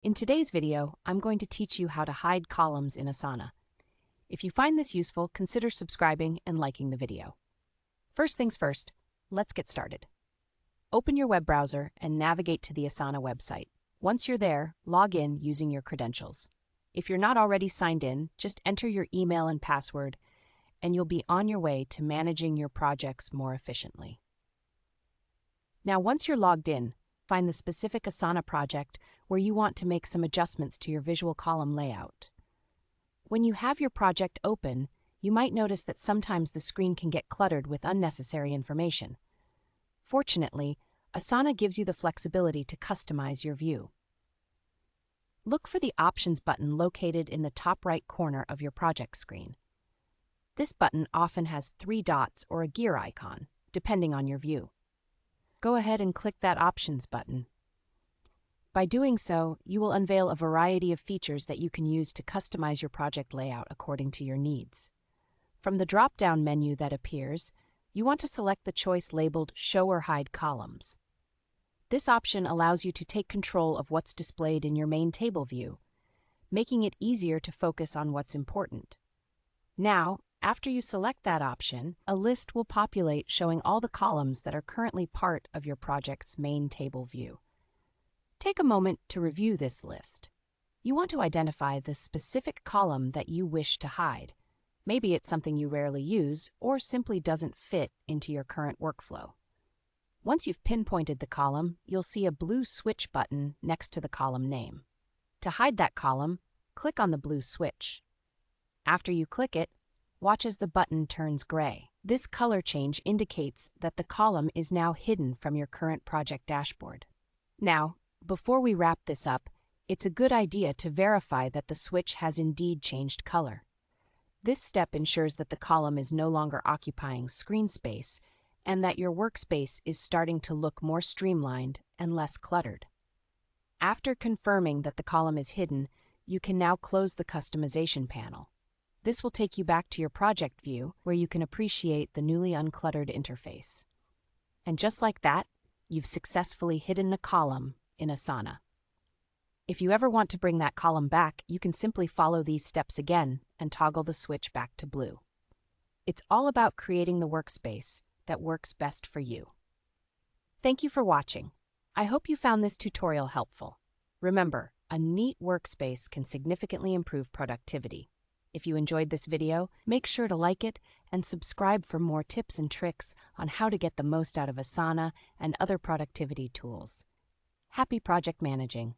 In today's video, I'm going to teach you how to hide columns in Asana. If you find this useful, consider subscribing and liking the video. First things first, let's get started. Open your web browser and navigate to the Asana website. Once you're there, log in using your credentials. If you're not already signed in, just enter your email and password, and you'll be on your way to managing your projects more efficiently. Now, once you're logged in, find the specific Asana project where you want to make some adjustments to your visual column layout. When you have your project open, you might notice that sometimes the screen can get cluttered with unnecessary information. Fortunately, Asana gives you the flexibility to customize your view. Look for the Options button located in the top right corner of your project screen. This button often has 3 dots or a gear icon, depending on your view. Go ahead and click that Options button. By doing so, you will unveil a variety of features that you can use to customize your project layout according to your needs. From the drop-down menu that appears, you want to select the choice labeled Show or Hide Columns. This option allows you to take control of what's displayed in your main table view, making it easier to focus on what's important. Now, after you select that option, a list will populate showing all the columns that are currently part of your project's main table view. Take a moment to review this list. You want to identify the specific column that you wish to hide. Maybe it's something you rarely use or simply doesn't fit into your current workflow. Once you've pinpointed the column, you'll see a blue switch button next to the column name. To hide that column, click on the blue switch. After you click it, watch as the button turns gray. This color change indicates that the column is now hidden from your current project dashboard. Now, before we wrap this up, it's a good idea to verify that the switch has indeed changed color. This step ensures that the column is no longer occupying screen space and that your workspace is starting to look more streamlined and less cluttered. After confirming that the column is hidden, you can now close the customization panel. This will take you back to your project view where you can appreciate the newly uncluttered interface. And just like that, you've successfully hidden a column in Asana. If you ever want to bring that column back, you can simply follow these steps again and toggle the switch back to blue. It's all about creating the workspace that works best for you. Thank you for watching. I hope you found this tutorial helpful. Remember, a neat workspace can significantly improve productivity. If you enjoyed this video, make sure to like it and subscribe for more tips and tricks on how to get the most out of Asana and other productivity tools. Happy project managing!